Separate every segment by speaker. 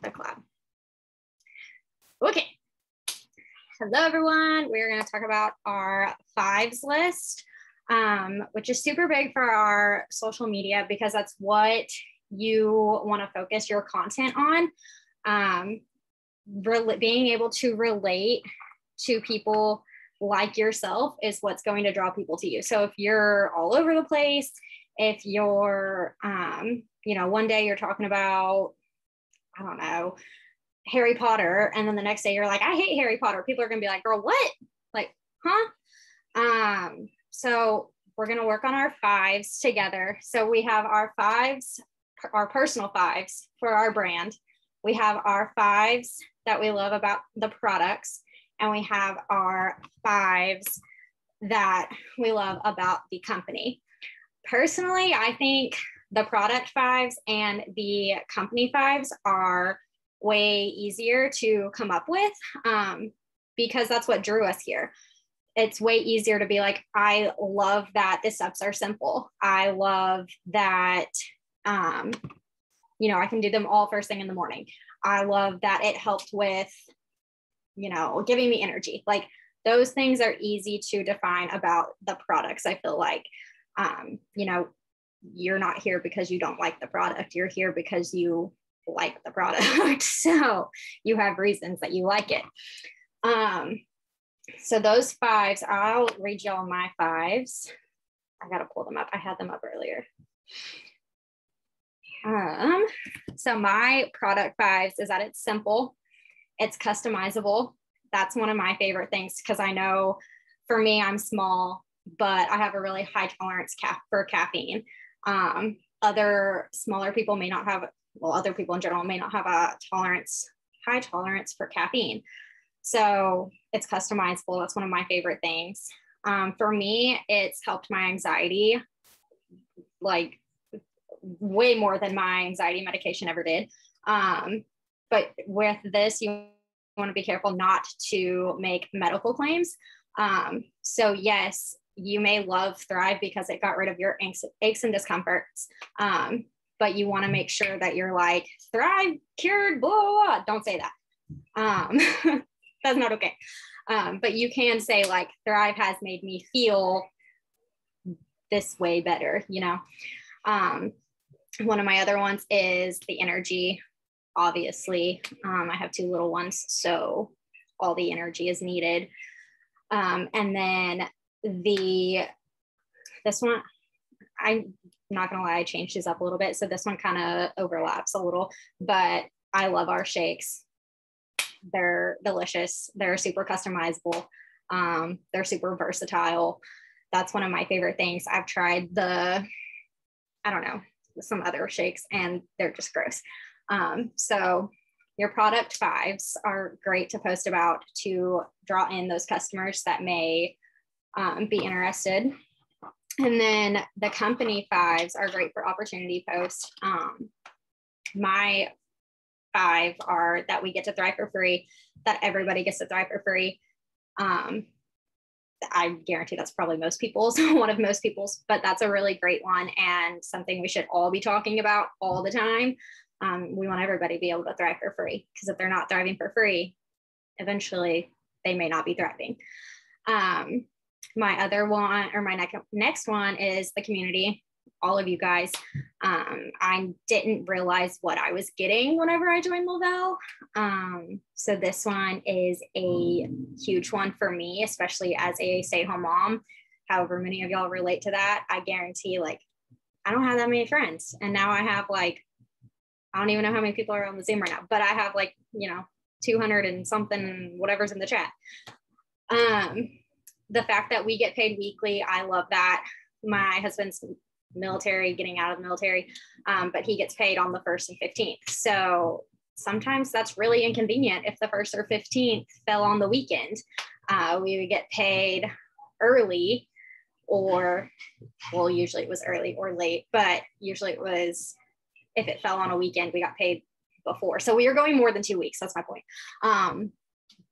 Speaker 1: the collab. Okay. Hello, everyone. We're going to talk about our 5's list, which is super big for our social media because that's what you want to focus your content on. Being able to relate to people like yourself is what's going to draw people to you. So if you're all over the place, if you're, one day you're talking about, I don't know, Harry Potter, and then the next day you're like, I hate Harry Potter. People are going to be like, girl, what? Like, huh? So we're going to work on our 5's together. So we have our 5's, our personal 5's for our brand. We have our 5's that we love about the products, and we have our 5's that we love about the company. Personally, I think the product 5's and the company 5's are way easier to come up with because that's what drew us here. It's way easier to be like, I love that the steps are simple. I love that, I can do them all first thing in the morning. I love that it helped with, giving me energy. Like those things are easy to define about the products. I feel like, you're not here because you don't like the product. You're here because you like the product. So you have reasons that you like it. So those 5's, I'll read y'all my 5's. I got to pull them up. I had them up earlier. So my product 5's is that it's simple, it's customizable. That's one of my favorite things because I know for me, I'm small, but I have a really high tolerance for caffeine. Other smaller people may not have, other people in general may not have a high tolerance for caffeine. So it's customizable. That's one of my favorite things. For me, it's helped my anxiety, like way more than my anxiety medication ever did. But with this, you want to be careful not to make medical claims. So yes, you may love Thrive because it got rid of your aches and discomforts. But you want to make sure that you're like, Thrive cured, blah, blah, blah. Don't say that. That's not okay. But you can say like, Thrive has made me feel this way better, One of my other ones is the energy, obviously. I have 2 little ones, so all the energy is needed. And then this one, I'm not gonna lie, I changed these up a little bit. So this one kind of overlaps a little, but I love our shakes. They're delicious. They're super customizable. They're super versatile. That's one of my favorite things. I've tried some other shakes and they're just gross. So your product 5's are great to post about to draw in those customers that may be interested. And then the company 5's are great for opportunity posts. My 5 are that we get to thrive for free, that everybody gets to thrive for free. I guarantee that's probably one of most people's, but that's a really great one and something we should all be talking about all the time. We want everybody to be able to thrive for free because if they're not thriving for free, eventually they may not be thriving. My other one, or my next one is the community. All of you guys, I didn't realize what I was getting whenever I joined Lavelle. So this one is a huge one for me, especially as a stay-at-home mom. However many of y'all relate to that, I guarantee I don't have that many friends. And now I have I don't even know how many people are on the Zoom right now, but I have 200 and something, whatever's in the chat. The fact that we get paid weekly, I love that. My husband's military, getting out of the military, but he gets paid on the 1st and 15th. So sometimes that's really inconvenient if the 1st or 15th fell on the weekend. We would get paid early usually it was early or late, but usually it was, if it fell on a weekend, we got paid before. So we were going more than 2 weeks. That's my point.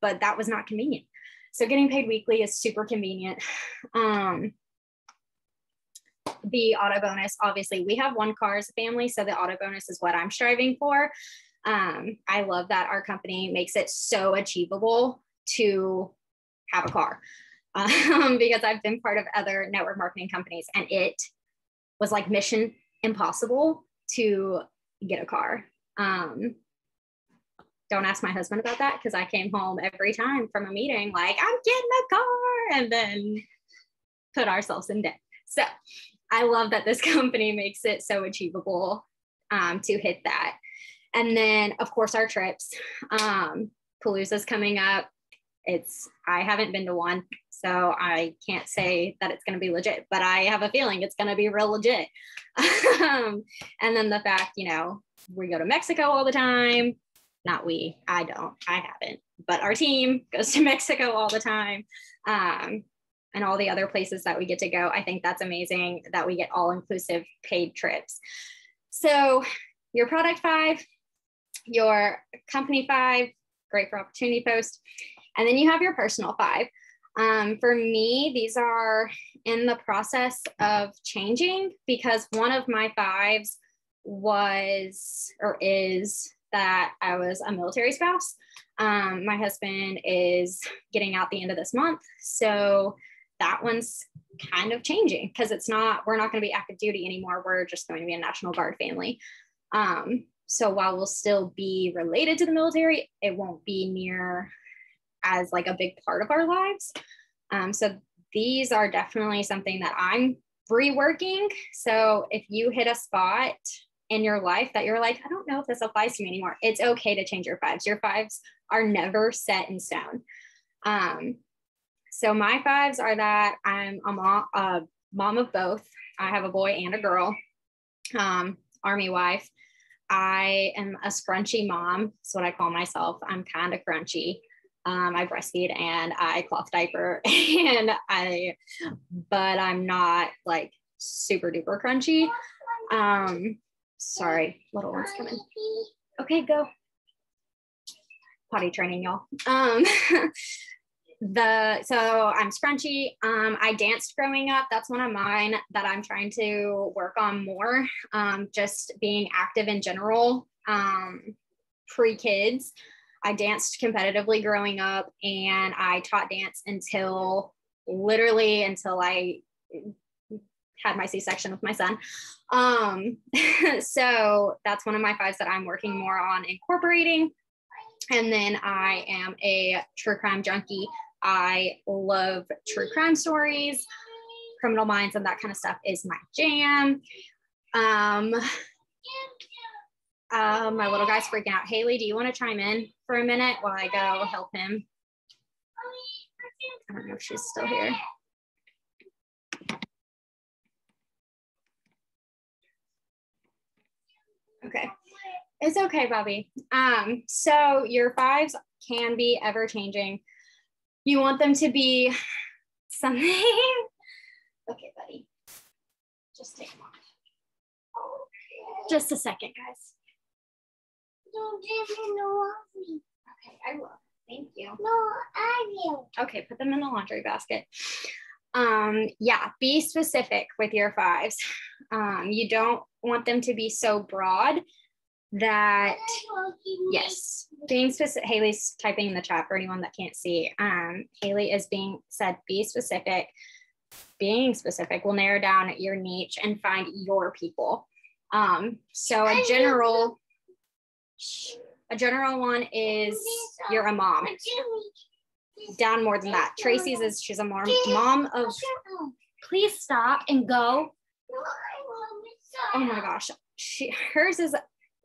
Speaker 1: But that was not convenient. So getting paid weekly is super convenient. The auto bonus, obviously we have 1 car as a family. So the auto bonus is what I'm striving for. I love that our company makes it so achievable to have a car. Because I've been part of other network marketing companies and it was like mission impossible to get a car. Don't ask my husband about that because I came home every time from a meeting like, I'm getting a car, and then put ourselves in debt. So I love that this company makes it so achievable to hit that. And then, of course, our trips. Palooza's coming up. I haven't been to one, so I can't say that it's going to be legit, but I have a feeling it's going to be real legit. And then the fact, you know, we go to Mexico all the time. Not we, I haven't, but our team goes to Mexico all the time. And all the other places that we get to go. I think that's amazing that we get all inclusive paid trips. So your product 5, your company 5, great for opportunity post. And then you have your personal 5. For me, these are in the process of changing because one of my 5s was or is that I was a military spouse. My husband is getting out the end of this month. So that one's kind of changing because we're not going to be active duty anymore. We're just going to be a National Guard family. So while we'll still be related to the military, it won't be near as like a big part of our lives. So these are definitely something that I'm reworking. So if you hit a spot in your life that you're like, I don't know if this applies to me anymore, it's okay to change your 5s. Your 5s are never set in stone. So my 5s are that I'm a mom of both. I have a boy and a girl, Army wife. I am a scrunchy mom. That's what I call myself. I'm kind of crunchy. I breastfeed and I cloth diaper but I'm not like super duper crunchy. Sorry, little one's coming. Okay, go. Potty training, y'all. So I'm scrunchy. I danced growing up. That's one of mine that I'm trying to work on more. Just being active in general, pre-kids. I danced competitively growing up and I taught dance until I had my C-section with my son. So that's one of my 5s that I'm working more on incorporating. And then I am a true crime junkie. I love true crime stories, Criminal Minds, and that kind of stuff is my jam. My little guy's freaking out. Haley, do you want to chime in for a minute while I go help him? I don't know if she's still here. Okay. It's okay, Bobby. So your 5s can be ever changing. You want them to be something. Okay, buddy. Just take them off. Just a second, guys. Don't give me no laundry. Okay, I will. Thank you. No, I will. Okay, put them in the laundry basket. Yeah, be specific with your 5s. You don't want them to be so broad that, yes, being specific. Haley's typing in the chat for anyone that can't see. Haley is being said, be specific. Being specific will narrow down your niche and find your people. So a general one is you're a mom. Down more than that. Tracy's is she's a mom of, please stop and go. Oh my gosh. Hers is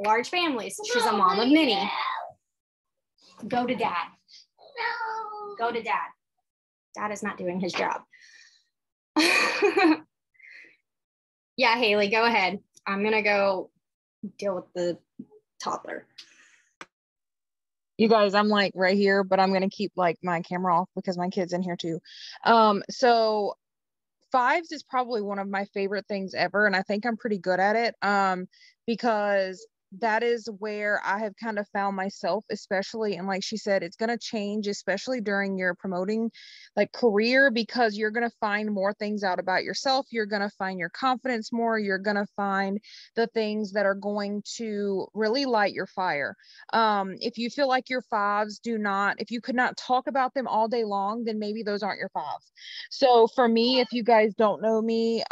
Speaker 1: large families. She's a mom of many. Go to dad. Go to dad. Dad is not doing his job. Yeah, Haley, go ahead. I'm gonna go deal with the toddler.
Speaker 2: You guys, I'm like right here, but I'm gonna keep like my camera off because my kid's in here too. So 5s is probably one of my favorite things ever, and I think I'm pretty good at it because that is where I have kind of found myself, especially, and like she said, it's going to change, especially during your promoting like career, because you're going to find more things out about yourself. You're going to find your confidence more. You're going to find the things that are going to really light your fire. If you feel like your fives do not, if you could not talk about them all day long, then maybe those aren't your fives. So for me, if you guys don't know me,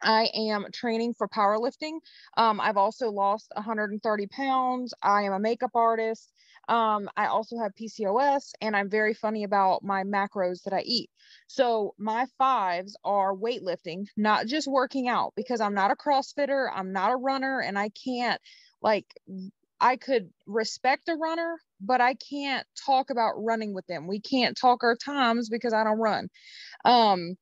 Speaker 2: I am training for powerlifting. I've also lost 130 pounds. I am a makeup artist. I also have PCOS, and I'm very funny about my macros that I eat. So my fives are weightlifting, not just working out, because I'm not a CrossFitter, I'm not a runner, and I can't, like, I could respect a runner, but I can't talk about running with them. We can't talk our times because I don't run. Um,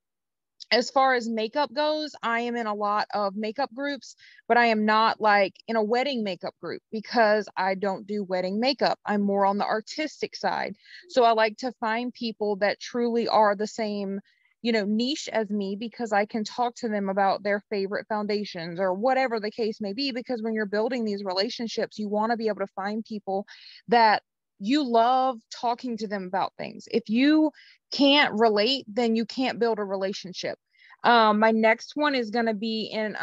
Speaker 2: as far as makeup goes, I am in a lot of makeup groups, but I am not like in a wedding makeup group because I don't do wedding makeup. I'm more on the artistic side. So I like to find people that truly are the same, niche as me, because I can talk to them about their favorite foundations or whatever the case may be. Because when you're building these relationships, you want to be able to find people that you love talking to them about things. If you can't relate, then you can't build a relationship. My next one is going to be in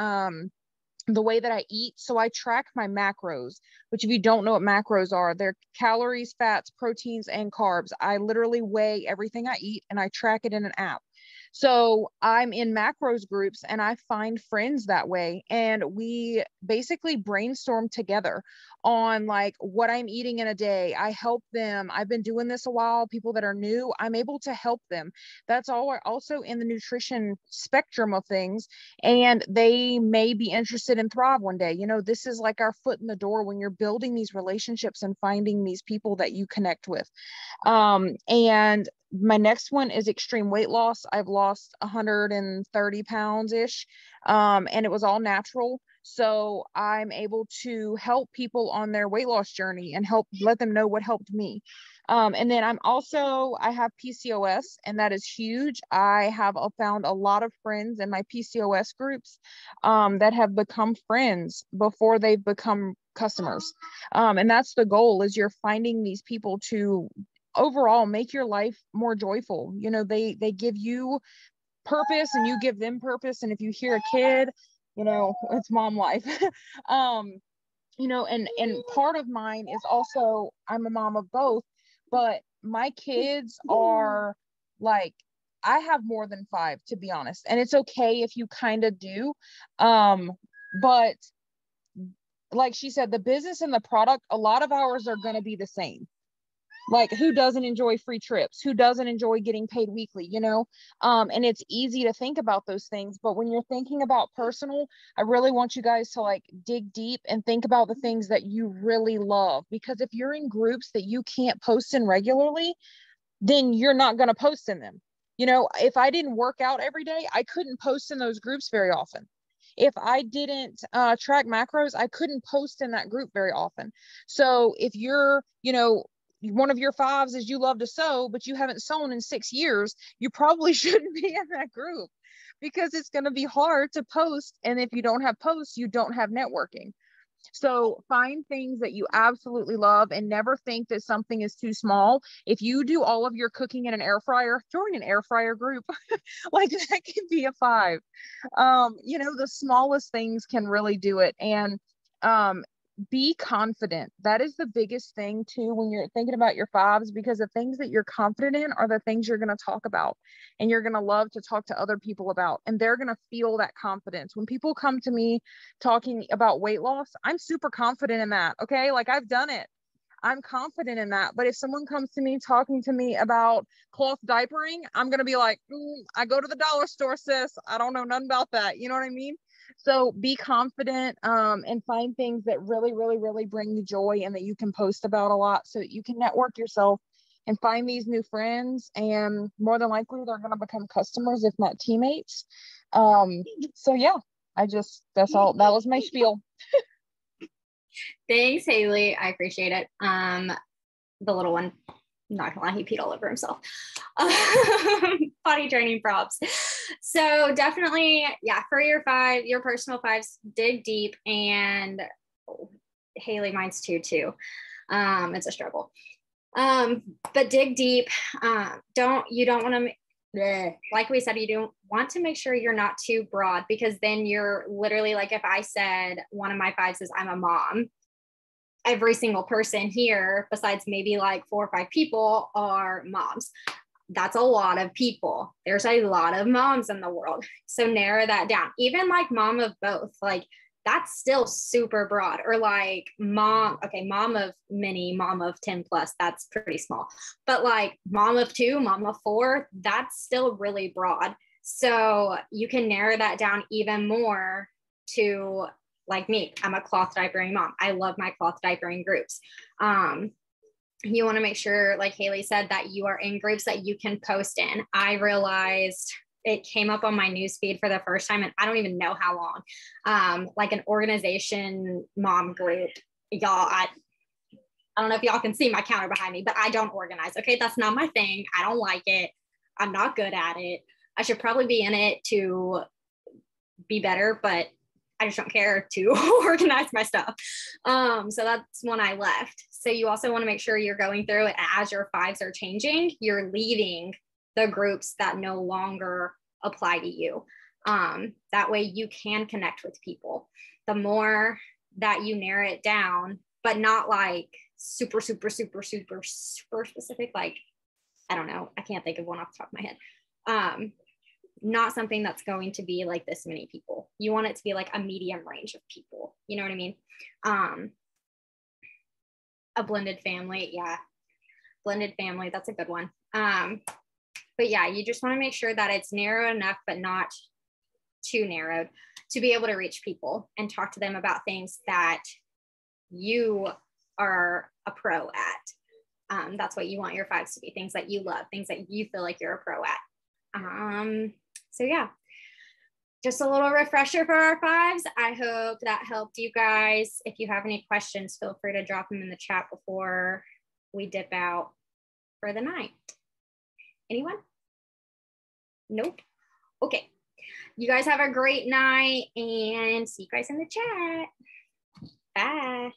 Speaker 2: the way that I eat. So I track my macros, which if you don't know what macros are, they're calories, fats, proteins, and carbs. I literally weigh everything I eat and I track it in an app. So I'm in macros groups and I find friends that way. And we basically brainstorm together on like what I'm eating in a day. I help them. I've been doing this a while. People that are new, I'm able to help them. That's all also in the nutrition spectrum of things. And they may be interested in Thrive one day. This is like our foot in the door when you're building these relationships and finding these people that you connect with. And my next one is extreme weight loss. I've lost 130 pounds ish. And it was all natural. So I'm able to help people on their weight loss journey and help let them know what helped me. And then I have PCOS, and that is huge. I have found a lot of friends in my PCOS groups that have become friends before they've become customers. And that's the goal, is you're finding these people to overall make your life more joyful. They give you purpose and you give them purpose. And if you hear a kid, it's mom life. And part of mine is also, I'm a mom of both, but my kids are like, I have more than five, to be honest. And it's okay if you kind of do. But like she said, the business and the product, a lot of ours are going to be the same. Like, who doesn't enjoy free trips? Who doesn't enjoy getting paid weekly, And it's easy to think about those things. But when you're thinking about personal, I really want you guys to like dig deep and think about the things that you really love. Because if you're in groups that you can't post in regularly, then you're not going to post in them. If I didn't work out every day, I couldn't post in those groups very often. If I didn't track macros, I couldn't post in that group very often. So if you're, one of your fives is you love to sew, but you haven't sewn in 6 years, you probably shouldn't be in that group, because it's going to be hard to post. And if you don't have posts, you don't have networking. So find things that you absolutely love and never think that something is too small. If you do all of your cooking in an air fryer, join an air fryer group. Like, that could be a five. The smallest things can really do it. And be confident. That is the biggest thing too when you're thinking about your fives, because the things that you're confident in are the things you're going to talk about and you're going to love to talk to other people about, and they're going to feel that confidence. When people come to me talking about weight loss, I'm super confident in that. Okay, like, I've done it. I'm confident in that. But if someone comes to me talking to me about cloth diapering, I'm going to be like, I go to the dollar store, sis. I don't know nothing about that. You know what I mean? So be confident and find things that really, really, really bring you joy and that you can post about a lot, so that you can network yourself and find these new friends. And more than likely, they're going to become customers, if not teammates. So yeah, that's all. That was my spiel.
Speaker 1: Thanks, Haley. I appreciate it. The little one, I'm not gonna lie, he peed all over himself. Potty training props. So definitely, yeah, for your personal fives, dig deep and Haley, mine's too. It's a struggle. But dig deep. You don't want to, like we said, you don't want to make sure you're not too broad, because then you're literally like, if I said one of my 5's is I'm a mom, every single person here, besides maybe like 4 or 5 people, are moms. That's a lot of people. There's a lot of moms in the world. So narrow that down. Even like mom of both, like that's still super broad. Or like mom of many, mom of 10 plus, that's pretty small. But like mom of 2, mom of 4, that's still really broad. So you can narrow that down even more to, like me, I'm a cloth diapering mom. I love my cloth diapering groups. You want to make sure, like Haley said, that you are in groups that you can post in. I realized it came up on my newsfeed for the first time, and I don't even know how long. Like an organization mom group, y'all. I don't know if y'all can see my counter behind me, but I don't organize. Okay, that's not my thing. I don't like it. I'm not good at it. I should probably be in it to be better, but I just don't care to organize my stuff. So that's when I left. So you also want to make sure you're going through it as your 5's are changing, you're leaving the groups that no longer apply to you. That way you can connect with people. The more that you narrow it down, but not like super specific, like, I don't know, I can't think of one off the top of my head. Not something that's going to be like this many people. You want it to be like a medium range of people. You know what I mean? A blended family. Yeah. Blended family. That's a good one. But yeah, you just want to make sure that it's narrow enough, but not too narrowed, to be able to reach people and talk to them about things that you are a pro at. That's what you want your 5's to be, things that you love, things that you feel like you're a pro at. So yeah, just a little refresher for our 5's. I hope that helped you guys. If you have any questions, feel free to drop them in the chat before we dip out for the night. Anyone? Nope. Okay. You guys have a great night, and see you guys in the chat. Bye.